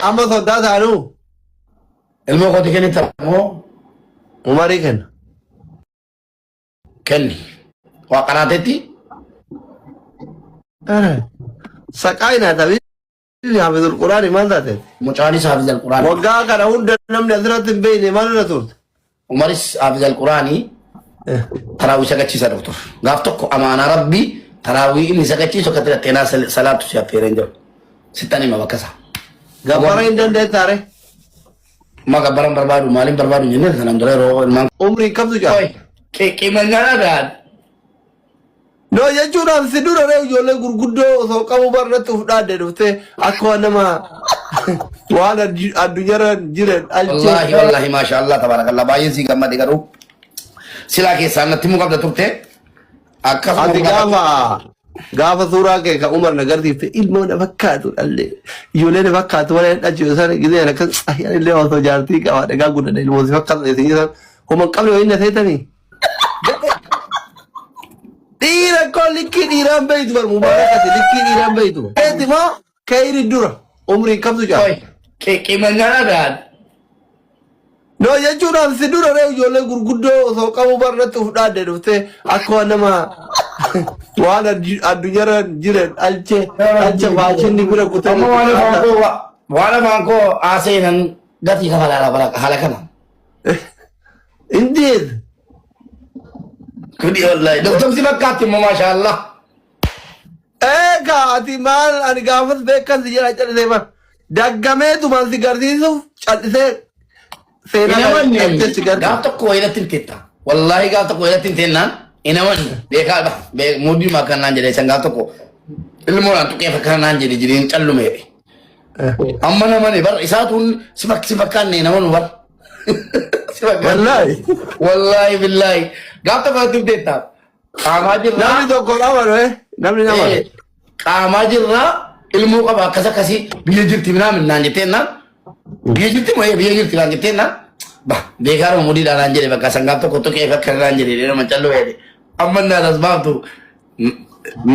Amma sodaa taanu ilmoo kooti kennittamoo umarii kenna. kenni waa qaraatetti Saqaayinaa tabii Haafizul Quraani maal taateeti? mucaanis haafizal quraanii Waggaa kana hunda namni asirratti hin beekne maal irra turte? umaris haafizal quraanii taraawii sagachiisa doktor gaaf tokko amaanaa rabbii taraawii inni sagachiisu akka xilatteenaa salaatu si affeereen jiru sittan hima bakka isaa Gabbara hin dandeettaare? ma gabbaran barbaadu maaliin barbaadu jennee sanan dura yeroo ilmaan Umrii qabdu jaa? qiqqimannaa gaan No jechuudhaan si dura ree ijoollee gurguddoo osoo qabu barnatti uf dhaadde dhufte akka nama waan addunyaarra jiran wallahi wallahi maasha Allah tabarakallah baay'ee si gammade garuu silaa keessaan natti muu qabda turte Ati gaafa suuraa kee kan Umar na garsiifte ilmoo na fakkaatu dhallee ijoollee na fakkaatu wala hin dhachiisu sana gisee na kan illee osoo jaartii qaba dhagaa guddadha ilmoo si fakkaatu isin jiran homa qabne wayii na seetanii. Dhiira koo likkii dhiiraan beeytu bar mubaarakati likkii dhiiraan beeytu. Keeti moo keeyri dura umrii qabdu jaa? qiqqimannaa gaan No jechuudhaan si dura ree ijoollee gurguddoo osoo qabu barnatti uf dhaadde dhufte akka nama waan addunyaarra jiran alcha faashinni bira kutee. amma waan afaan koo haaseenan gatii kafalaa haala kana Indeed. kudi wallahi doktor si fakkaatti immoo maasha Allah Egaa ati maal ani gaafas beekan si jedha callisee ma daggamee tuman si garsiisuuf callisee seenaa si gaaf tokko wayilatti himteetta wallahi gaaf tokko wayilatti himteennaan inamanni beekaadha mudii makannaan jedhe san gaaf tokko ilmoodhaan tuqee fakkaannaan jedhe jedheen callumeedhe amma namani bar isaatuun si fakkaanne namanu bar Wallahi. wallahi billahi gaaf tokko wayilatti himteetta qaamaa jirraa Namni tokko nama namni nama. qaamaa jirraa ilmoo qaba akkas akkasii biyya jirti minaamin naan jetteennaan biyya jirti moo biyya jirti naan jetteennaan beekaadhuma mudiidhaan naan jedhe bakka san gaaf tokko tuqee fakkaannaan naan jedhe nama calluu jedhe amma naan as baaftu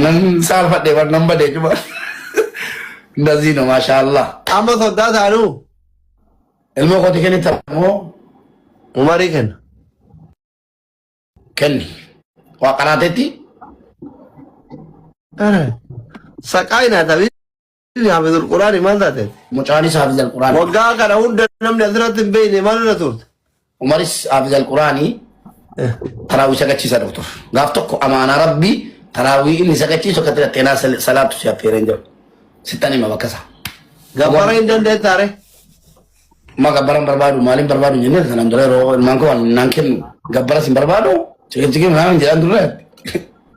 nan saalfadhe war nan badee cuma ndazino maasha Allah Amma sodaa taanu ilmoo kooti kennittamoo umarii kenna. kenni waa qaraatetti Saqaayinaa tabii Haafizul Quraani maal taateeti? mucaanis haafizal quraanii Waggaa kana hunda namni asirratti hin beekne maal irra turte? umaris haafizal quraanii taraawii sagachiisa doktor gaaf tokko amaanaa rabbii taraawii inni sagachiisu akka xilatteenaa salaatu si affeereen jiru sittan hima bakka isaa Gabbara hin dandeettaare? ma gabbaran barbaadu maaliin barbaadu jennee sanan dura yeroo ilmaan koo naan kennu gabbaras hin barbaadu cikin naan jedhan dura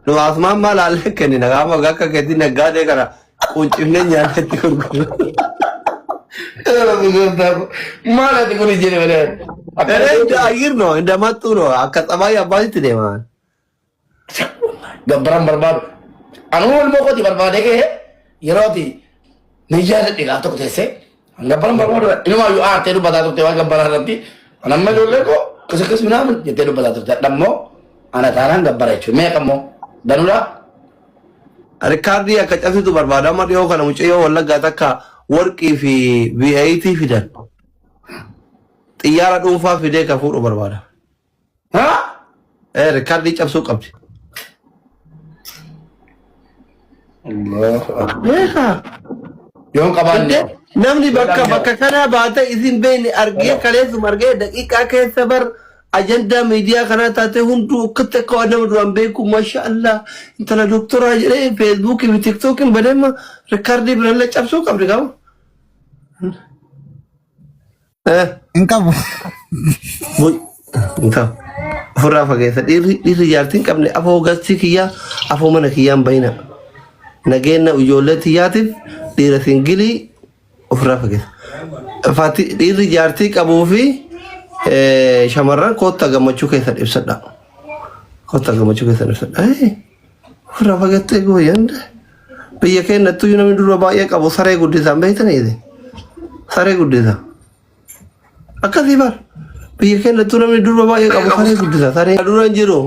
Nu asumaan maal haallee kennina gaafa akka keetti naggaadee kana quncifnee nyaatatti gurguru. maal ati kun ijjene malee Ayirno indamattuno akka xabaayii abbaasitti deeman. gabbaran barbaadu anuu ilmoo kooti barbaade kee yeroo ati ni jaaladhe gaaf tokko teessee gabbaran barbaadu inumaa yoo aartee dubbataa turte waan gabbaraa irratti anamma ijoollee koo akkas minaamin jettee dubbataa turte dhammoo ana taanaan gabbara jechuudha meeqa immoo danuudha Rikaardii akka cabsitu barbaada amma dhiyoo kana mucayyoo wallaggaa takka warqii fi VAT fidan. Xiyyaara dhuunfaa fidee ka fuudhu barbaada. Rikaardii cabsuu qabdi. yoon qabaanne Namni bakka kana baate isin beekne argee kaleessuma argee daqiiqaa keessa bar ajandaa miidiyaa kanaa taate hunduu akkatti akka waan nama duraan beeku masha Allah intala doktoraa jedhee feesbuukii fi tiktookiin badeema rikaardii birallee cabsuu qabdi qaba. Hin qabu. Ofirraa fageessa dhiirri jaartiin qabne afoo gastii kiyyaa afoo mana kiyyaan bayina nageenya ijoollee xiyyaatiif dhiira singilii ofirraa fageessa. Dhiirri jaartii qabuu fi shamarran kootta gammachuu keessa ibsadha. Kootta gammachuu keessa ibsadha. Ofirraa fageettee gooyyanda. Biyya keenyattuu namni dura baay'ee qabu saree guddisaan beektaniiti. Saree guddisa. Akkasii bar. Biyya keenyattuu namni dura baay'ee qabu saree guddisa. Saree dura hin jiru.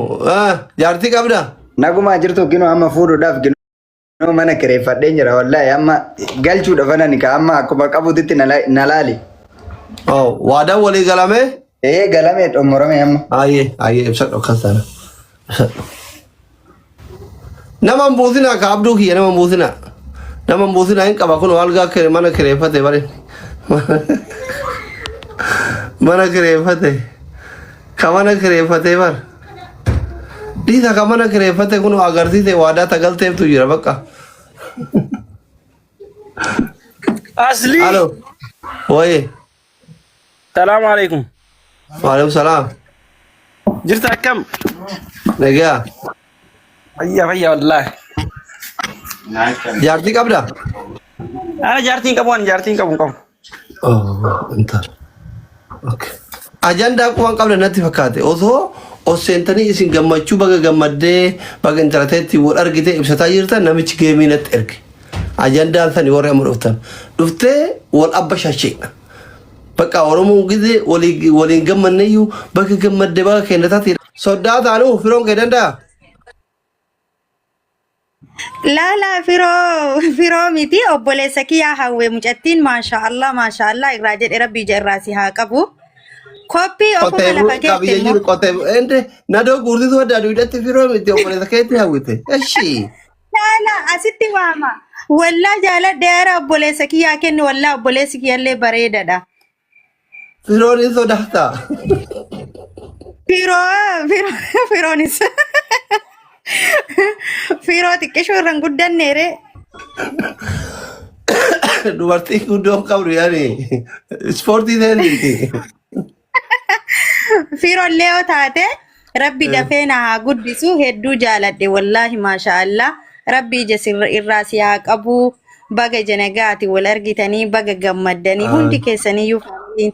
Jaartii qabda. Naguma jirtu ginu amma fuudhuudhaaf No mana kireeffadheen jira wallahi amma galchuudha fanani ka amma akkuma qabuutitti na laali. Waadaa walii galamee? Galamee xumurame amma. Ayyee ibsadhu akkas taana. Nama hin buusinaa ka abduu kiyya nama hin buusinaa. Nama hin buusinaa hin qaba kun walgaa mana kireeffate bare. Mana kireeffate. Ka mana kireeffate bar. Dhiisa ka mana kireeffate kun agarsiise waadaa tagalteeftu jira bakka. Asli. Halo. Waye. Salaam alaikum. Waalaikum salaam. Jirta kam? Nagaa. Fayya wallahi. Jaartii qabda? Jaartiin qabu qabu. Intal. Okay. Ajandaa kuwaan qabda natti fakkaate osoo seentanii isin gammachuu baga gammaddee baga intalateetti wal argite ibsataa jirtan namichi geemii natti erge. Ajandaan sani warra amma dhuftee wal abba shasheedha. Bakka Oromoo ጊዜ waliin gammanneeyyuu baga gammaddee baga kennataati. Soddaa taanuu firoon kee danda'a? Lala firoo miti obboleessa kiyyaa hawwee mucattiin maashaallah irraa jedhe rabbii irraa si haa qabu. Koppii ofuma lafa keetti immoo. Qotee nadoo guurtisu adda aduudhatti firoo miti obboleessa keetti hawwite. Eshi. Lala asitti waama. Wallaa jaaladheera obboleessa kiyyaa kennu wallaa obboleessi kiyyallee bareedadha. Firoonis sodaata. Firoonis. Firoo xiqqeeshoo irraan guddanneere. Dubartii guddoo qabdu yaani ispoortii ta'e. Firoon lee'oo taate rabbi dafee na haa guddisu hedduu jaaladhe wallaahi maashaallah rabbi ija irraa si haa qabu baga janagaati wal argitanii baga gammaddanii hundi keessaniyyuu faamiin.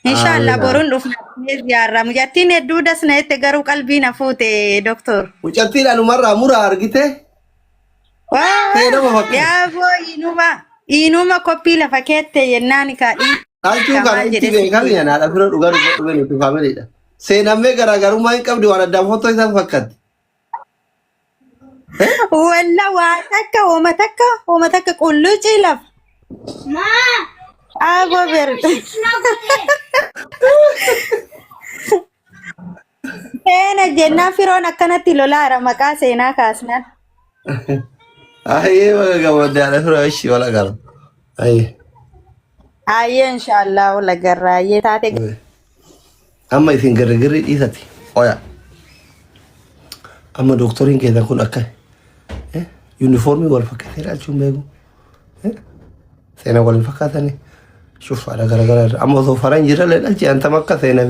Inshallah boruun dhufnee ziyaarra mucattiin hedduu dasna itti garuu qalbii na fuute doktor. Mucattiin anumarraa muraa argite? Yaaboo inuma koppii lafa keette yennaan kaadhii. Halkuu kana itti beekan yaanaadha firoo dhugaa dhufe nuti faamiliidha. Seenammee garaagarummaa hin qabdi waan addaan fottoo isaan fakkaatti. Walla waa takka qullucii lafa. Abo ber. Seena jennaan firoon akkanatti lolaara maqaa seenaa kaasnan. Ayyee baga gammaddaadha firoo ishii wala gara. Ayyee inshallah wala garra ayyee taate. Amma isin girgirri dhiisati. Oya. Amma doktoriin keessan kun akka yuunifoormii wal fakkaatee jechuun beeku. Seena wal fakkaatanii. Shuf ada gara-gara amma osoo faran jira ledha jantam akka seena